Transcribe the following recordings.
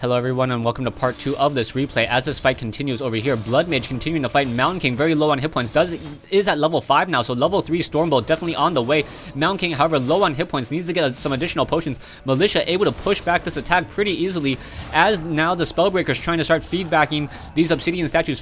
Hello everyone and welcome to part 2 of this replay. As this fight continues over here, Blood Mage continuing to fight Mountain King, very low on hit points, is at level 5 now, so level 3 Stormbolt definitely on the way. Mountain King, however, low on hit points, needs to get some additional potions. Militia able to push back this attack pretty easily, as now the Spellbreaker's trying to start feedbacking these Obsidian statues.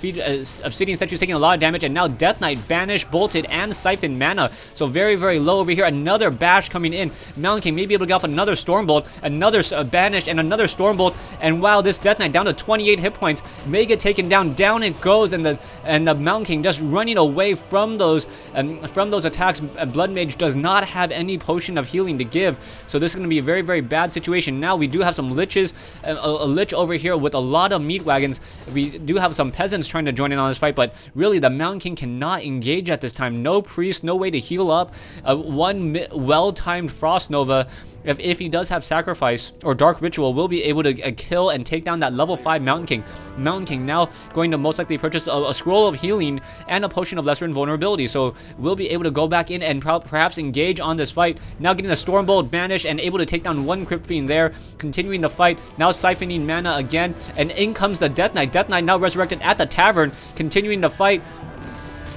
Obsidian statues taking a lot of damage, and now Death Knight banished, bolted, and siphoned mana, so very, very low over here. Another bash coming in. Mountain King may be able to get off another Stormbolt, another banished, and another Stormbolt. And wow, this Death Knight down to 28 hit points, may get taken down. Down it goes, and the Mountain King just running away from those attacks. Blood Mage does not have any potion of healing to give, so this is going to be a very, very bad situation. Now we do have some liches, a lich over here with a lot of meat wagons. We do have some peasants trying to join in on this fight, but really the Mountain King cannot engage at this time. No priest, no way to heal up. One well-timed Frost Nova, if he does have Sacrifice or Dark Ritual, will be able to kill and take down that level 5 Mountain King. Mountain King now going to most likely purchase a Scroll of Healing and a Potion of Lesser Invulnerability, so we'll be able to go back in and perhaps engage on this fight. Now getting the Stormbolt banished and able to take down one Crypt Fiend there, continuing the fight. Now siphoning mana again, and in comes the Death Knight. Death Knight now resurrected at the tavern, continuing to fight.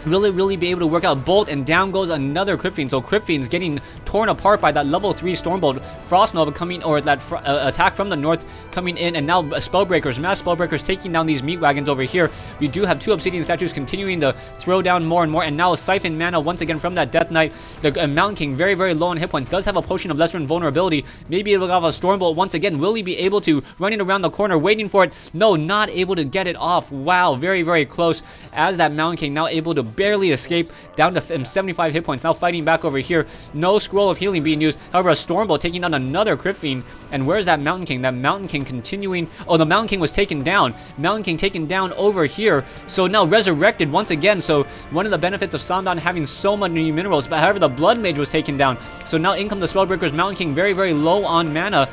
Really be able to work out Bolt, and down goes another Crypt Fiend. So Crypt Fiend's getting torn apart by that level 3 Stormbolt. Frost Nova coming, or that attack from the north coming in, and now Spellbreakers, mass Spellbreakers taking down these meat wagons over here. We do have 2 Obsidian statues continuing to throw down more and more, and now a siphon mana once again from that Death Knight. The Mountain King very low on hit points, does have a Potion of Lesser Invulnerability, maybe able to have a Stormbolt once again. Will he be able to, running around the corner waiting for it? No, not able to get it off. Wow, very close, as that Mountain King now able to barely escape, down to 75 hit points. Now fighting back over here, no Scroll of Healing being used. However, a Stormbolt taking down another Crypt Fiend. And where's that Mountain King? That Mountain King continuing. Oh, the Mountain King was taken down. Mountain King taken down over here, so now resurrected once again. So one of the benefits of Samdon having so many minerals, but however the Blood Mage was taken down, so now in come the Spellbreakers. Mountain King very low on mana,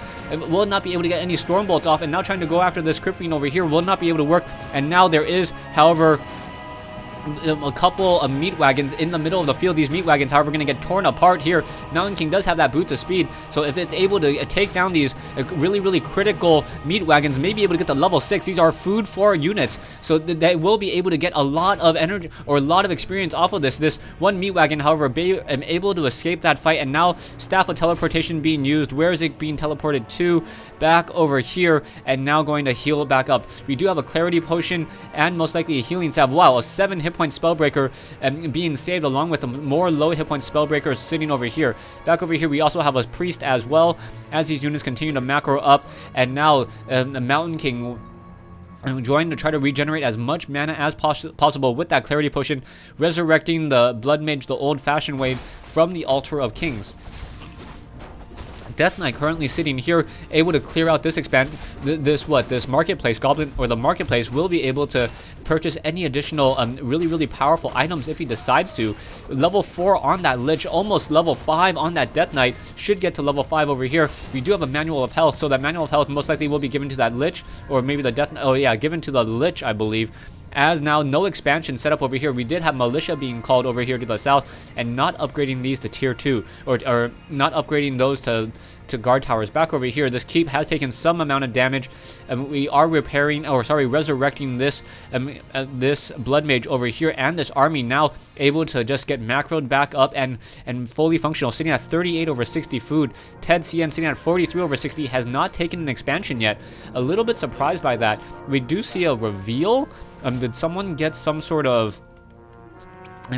will not be able to get any Stormbolts off, and now trying to go after this Crypt Fiend over here will not be able to work. And now there is, however, a couple of meat wagons in the middle of the field. These meat wagons, however, going to get torn apart here. Mountain King does have that boots of speed, so if it's able to take down these really critical meat wagons, may be able to get the level 6. These are food for units, so they will be able to get a lot of energy or a lot of experience off of this. This one meat wagon, however, able to escape that fight, and now Staff of Teleportation being used. Where is it being teleported to? Back over here, and now going to heal back up. We do have a Clarity Potion and most likely a Healing Salve. Wow, a 7 hit point Spellbreaker being saved, along with a more low hit point Spellbreakers sitting over here. Back over here, we also have a Priest as well, as these units continue to macro up, and now the Mountain King joined to try to regenerate as much mana as possible with that Clarity Potion, resurrecting the Blood Mage the old-fashioned way from the Altar of Kings. Death Knight currently sitting here, able to clear out this this marketplace. Goblin, or the marketplace, will be able to purchase any additional really powerful items if he decides to. Level 4 on that Lich, almost level 5 on that Death Knight, should get to level 5 over here. We do have a Manual of Health, so that Manual of Health most likely will be given to that Lich, or maybe the Death, oh yeah, given to the Lich, I believe. As now no expansion set up over here. We did have Militia being called over here to the south, and not upgrading these to tier 2, or not upgrading those to guard towers. Back over here, this keep has taken some amount of damage, and we are resurrecting this this Blood Mage over here, and this army now able to just get macroed back up and fully functional, sitting at 38 over 60 food. Th000 sitting at 43 over 60, has not taken an expansion yet. A little bit surprised by that. We do see a reveal. Did someone get some sort of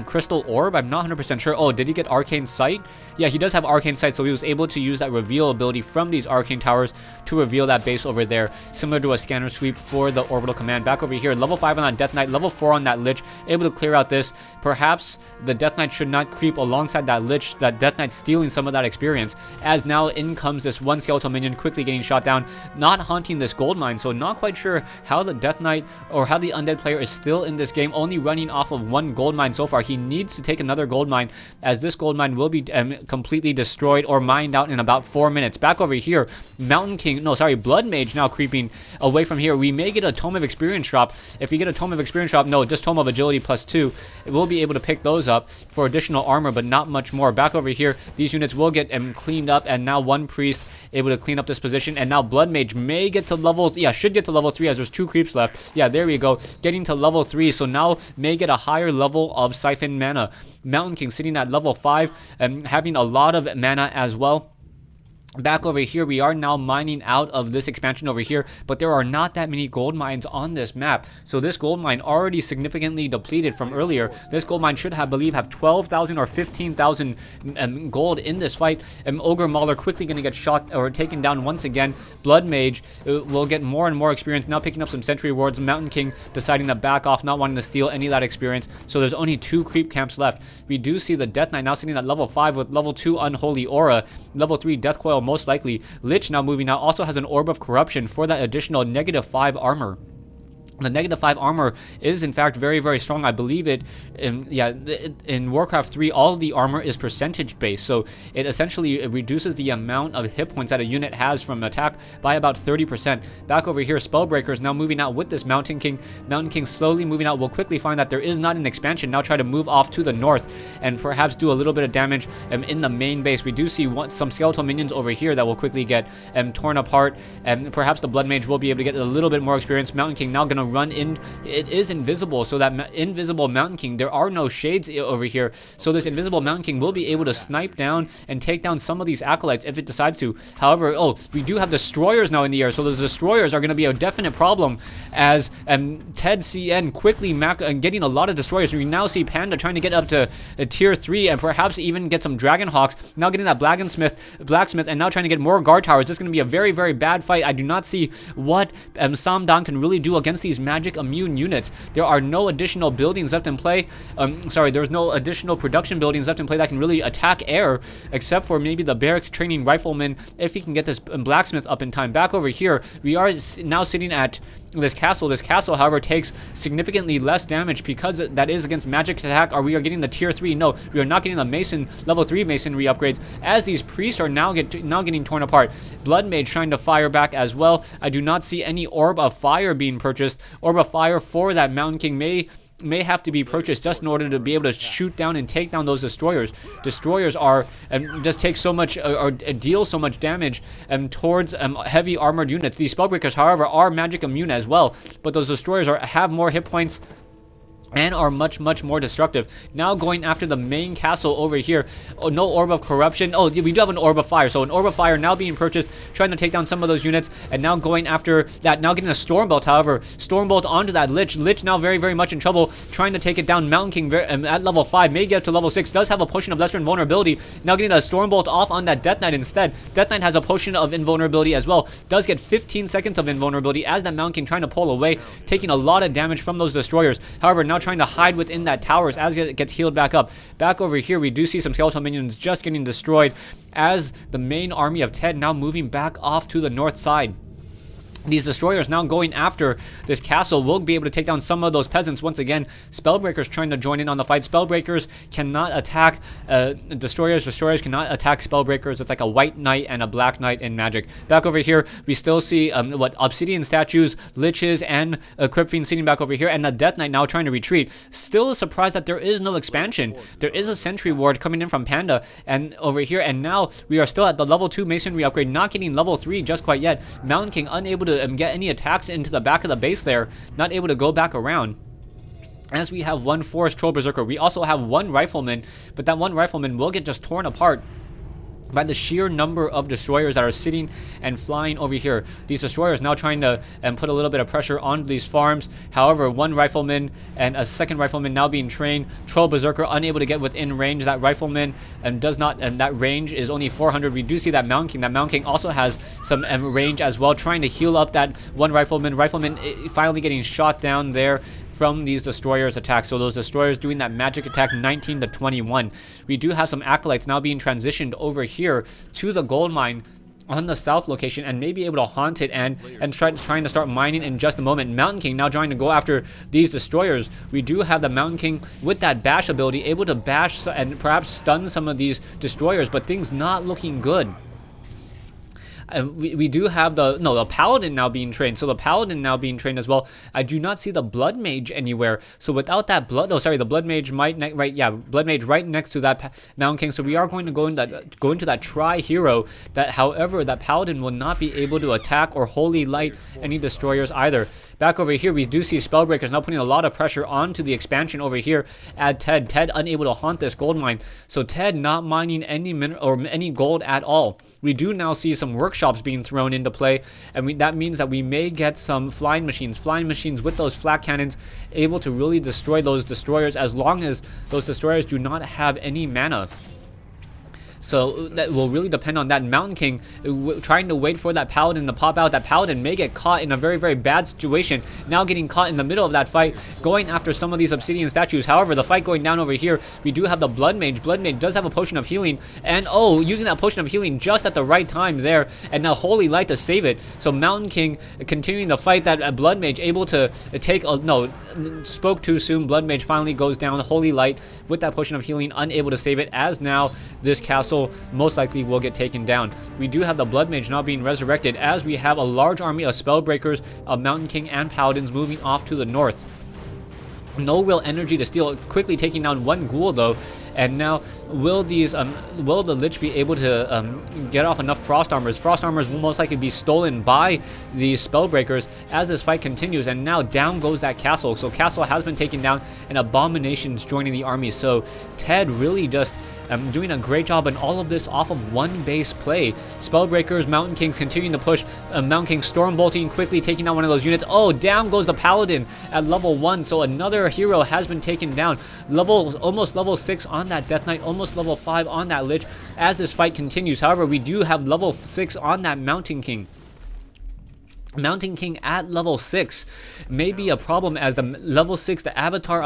Crystal Orb? I'm not 100% sure. Oh, did he get Arcane Sight? Yeah, he does have Arcane Sight, so he was able to use that reveal ability from these Arcane Towers to reveal that base over there, similar to a Scanner Sweep for the Orbital Command. Back over here, level 5 on that Death Knight, level 4 on that Lich, able to clear out this. Perhaps the Death Knight should not creep alongside that Lich, that Death Knight stealing some of that experience, as now in comes this one Skeletal Minion, quickly getting shot down, not haunting this gold mine, so not quite sure how the Death Knight, or how the Undead player is still in this game, only running off of one gold mine so far. He needs to take another gold mine, as this gold mine will be completely destroyed or mined out in about 4 minutes. Back over here, Blood Mage now creeping away from here. We may get a Tome of Experience drop. If we get a Tome of Experience drop, no, just Tome of Agility +2. We'll be able to pick those up for additional armor, but not much more. Back over here, these units will get cleaned up, and now one priest able to clean up this position, and now Blood Mage may get to level, should get to level 3, as there's 2 creeps left. Yeah, there we go, getting to level 3, so now may get a higher level of Siphon mana. Mountain King sitting at level 5 and having a lot of mana as well. Back over here, we are now mining out of this expansion over here, but there are not that many gold mines on this map. So this gold mine already significantly depleted from earlier. This gold mine should have 12,000 or 15,000 gold in this fight. Ogre Mauler quickly going to get shot or taken down once again. Blood Mage will get more and more experience, now picking up some sentry wards. Mountain King deciding to back off, not wanting to steal any of that experience. So there's only 2 creep camps left. We do see the Death Knight now sitting at level 5 with level 2 Unholy Aura, level 3 Death Coil most likely. Lich now moving out, also has an Orb of Corruption for that additional -5 armor. The -5 armor is in fact very, very strong. I believe it, in Warcraft 3, all the armor is percentage based, so it essentially reduces the amount of hit points that a unit has from attack by about 30%. Back over here, Spellbreakers now moving out with this Mountain King. Mountain King slowly moving out. Will quickly find that there is not an expansion. Now try to move off to the north and perhaps do a little bit of damage in the main base. We do see some skeletal minions over here that will quickly get torn apart, and perhaps the Blood Mage will be able to get a little bit more experience. Mountain King now gonna run in. It is invisible, so that invisible Mountain King, there are no shades over here, so this invisible Mountain King will be able to snipe down and take down some of these acolytes if it decides to. However, we do have destroyers now in the air, so those destroyers are going to be a definite problem, as Th000 quickly getting a lot of destroyers. We now see Panda trying to get up to tier 3 and perhaps even get some Dragon Hawks, now getting that blacksmith, and now trying to get more guard towers. This is going to be a very, very bad fight. I do not see what Samdan can really do against these magic immune units. There are no additional buildings left in play. There's no additional production buildings left in play that can really attack air, except for maybe the barracks training rifleman, if he can get this blacksmith up in time. Back over here, we are now sitting at this castle. This castle, however, takes significantly less damage because that is against magic attack. We are getting the tier 3. No, we are not getting the mason level 3 masonry upgrades, as these priests are now getting torn apart. Blood Mage trying to fire back as well. I do not see any Orb of Fire being purchased. Orb of Fire for that Mountain King may have to be purchased just in order to be able to shoot down and take down those destroyers. Destroyers are just take so much or deal so much damage towards heavy armored units. These Spellbreakers, however, are magic immune as well, but those destroyers have more hit points and are much, much more destructive. Now going after the main castle over here. No Orb of Corruption. We do have an Orb of Fire. So an Orb of Fire now being purchased, trying to take down some of those units, and now going after that, now getting a Stormbolt. However, Stormbolt onto that Lich. Lich now very, very much in trouble, trying to take it down. Mountain King at level 5, may get to level 6, does have a potion of lesser invulnerability. Now getting a Stormbolt off on that Death Knight instead. Death Knight has a potion of invulnerability as well. Does get 15 seconds of invulnerability as that Mountain King trying to pull away, taking a lot of damage from those destroyers. However, now trying to hide within that towers as it gets healed back up. Back over here, we do see some skeletal minions just getting destroyed, as the main army of Ted now moving back off to the north side. These destroyers now going after this castle will be able to take down some of those peasants. Once again, Spellbreakers trying to join in on the fight. Spellbreakers cannot attack destroyers. Destroyers cannot attack Spellbreakers. It's like a white knight and a black knight in Magic. Back over here, we still see obsidian statues, liches, and Crypt Fiend sitting back over here, and the Death Knight now trying to retreat. Still surprised that there is no expansion. There is a sentry ward coming in from Panda and over here, and now we are still at the level 2 masonry upgrade, not getting level 3 just quite yet. Mountain King unable to get any attacks into the back of the base there, not able to go back around. As we have one Forest Troll Berserker, we also have one Rifleman, but that one Rifleman will get just torn apart by the sheer number of destroyers that are sitting and flying over here. These destroyers now trying to put a little bit of pressure on these farms. However, one Rifleman and a second Rifleman now being trained. Troll Berserker unable to get within range. That Rifleman does not, and that range is only 400. We do see that Mountain King. That Mountain King also has some range as well, trying to heal up that one Rifleman. Rifleman finally getting shot down there from these destroyers attacks. So those destroyers doing that magic attack 19 to 21. We do have some acolytes now being transitioned over here to the gold mine on the south location and may be able to haunt it and trying to start mining in just a moment. Mountain King now trying to go after these destroyers. We do have the Mountain King with that bash ability, able to bash and perhaps stun some of these destroyers, but things not looking good. We do have the Paladin now being trained. So the Paladin now being trained as well. I do not see the Blood Mage anywhere. So without that the Blood Mage Blood Mage right next to that Mountain King. So we are going to go into that tri-hero. That, however, that Paladin will not be able to attack or Holy Light any destroyers either. Back over here, we do see Spellbreakers now putting a lot of pressure onto the expansion over here at Ted. Ted unable to haunt this gold mine. So Ted not mining any gold at all. We do now see some workshops being thrown into play, and that means that we may get some flying machines with those flak cannons able to really destroy those destroyers, as long as those destroyers do not have any mana. So that will really depend on that Mountain King trying to wait for that Paladin to pop out. That Paladin may get caught in a very, very bad situation. Now getting caught in the middle of that fight, going after some of these obsidian statues. However, the fight going down over here, we do have the Blood Mage. Blood Mage does have a potion of healing. And using that potion of healing just at the right time there. And now Holy Light to save it. So Mountain King continuing to fight that Blood Mage, able to take spoke too soon. Blood Mage finally goes down. Holy Light with that potion of healing, unable to save it, as now this castle most likely will get taken down. We do have the Blood Mage now being resurrected, as we have a large army of Spellbreakers, of Mountain King and Paladins moving off to the north. No real energy to steal, quickly taking down one ghoul though. And now, will the Lich be able to get off enough Frost Armors? Frost Armors will most likely be stolen by the Spellbreakers as this fight continues. And now down goes that castle. So castle has been taken down, and Abominations joining the army. So Ted really just doing a great job, and all of this off of one base play. Spellbreakers, Mountain Kings continuing to push. Mountain King storm bolting, quickly taking out one of those units. Oh, down goes the Paladin at level 1. So another hero has been taken down. Almost level 6 on that Death Knight, almost level 5 on that Lich as this fight continues. However, we do have level 6 on that Mountain King. Mountain King at level 6 may be a problem, as the level 6, the avatar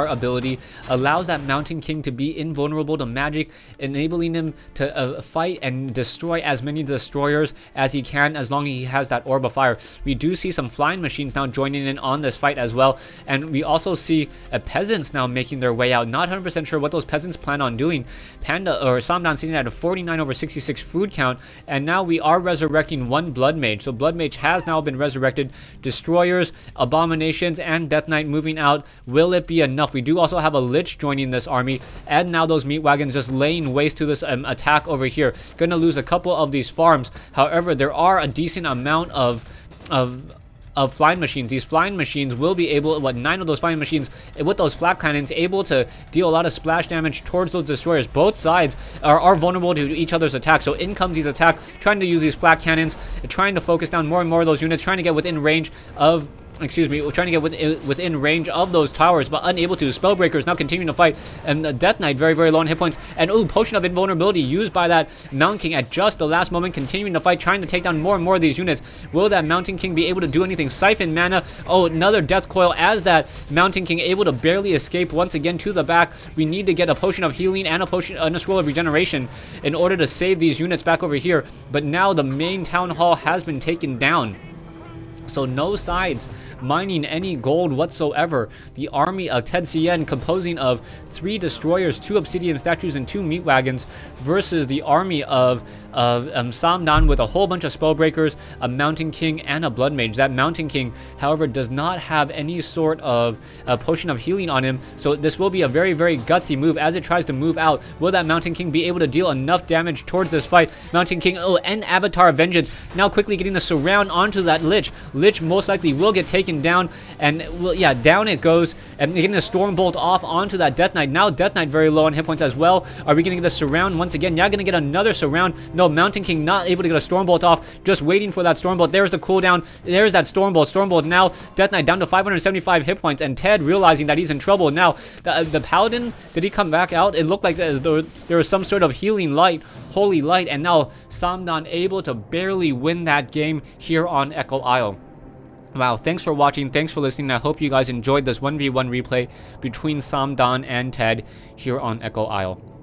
ability allows that Mountain King to be invulnerable to magic, enabling him to fight and destroy as many destroyers as he can, as long as he has that Orb of Fire. We do see some flying machines now joining in on this fight as well, and we also see peasants now making their way out. Not 100% sure what those peasants plan on doing. Samdan sitting at a 49/66 food count, and now we are resurrecting one Blood Mage. So Blood Mage has now been resurrected. Destroyers, Abominations, and Death Knight moving out. Will it be enough? We do also have a Lich joining this army, and now those meat wagons just laying waste to this attack over here. Gonna lose a couple of these farms. However, there are a decent amount of flying machines. These flying machines will be able, 9 of those flying machines with those flak cannons, able to deal a lot of splash damage towards those destroyers. Both sides are vulnerable to each other's attacks. So in comes these attack, trying to use these flak cannons, trying to focus down more and more of those units, trying to get within range of trying to get within range of those towers, but unable to. Spellbreakers now continuing to fight, and the Death Knight very, very low on hit points. And Potion of Invulnerability used by that Mountain King at just the last moment, continuing to fight, trying to take down more and more of these units. Will that Mountain King be able to do anything? Siphon mana. Another Death Coil, as that Mountain King able to barely escape once again to the back. We need to get a Potion of Healing and a Scroll of Regeneration in order to save these units back over here. But now the main Town Hall has been taken down. So no sides mining any gold whatsoever. The army of Th000, composing of 3 destroyers, 2 obsidian statues, and 2 meat wagons, versus the army of Samdan with a whole bunch of Spellbreakers, a Mountain King, and a Blood Mage. That Mountain King, however, does not have any sort of Potion of Healing on him, so this will be a very, very gutsy move as it tries to move out. Will that Mountain King be able to deal enough damage towards this fight? Mountain King, and Avatar of Vengeance, now quickly getting the surround onto that Lich. Lich most likely will get taken down, and down it goes, and getting a Storm Bolt off onto that Death Knight. Now Death Knight very low on hit points as well. Are we going to get a surround once again? Yeah, going to get another surround. No, Mountain King not able to get a Storm Bolt off, just waiting for that Storm Bolt. There's the cooldown. There's that Storm Bolt. Storm Bolt now. Death Knight down to 575 hit points, and Ted realizing that he's in trouble. Now, the Paladin, did he come back out? It looked like as though there was some sort of healing light, holy light, and now Samdan able to barely win that game here on Echo Isle. Wow, thanks for watching, thanks for listening. I hope you guys enjoyed this 1v1 replay between Samdan and Ted here on Echo Isle.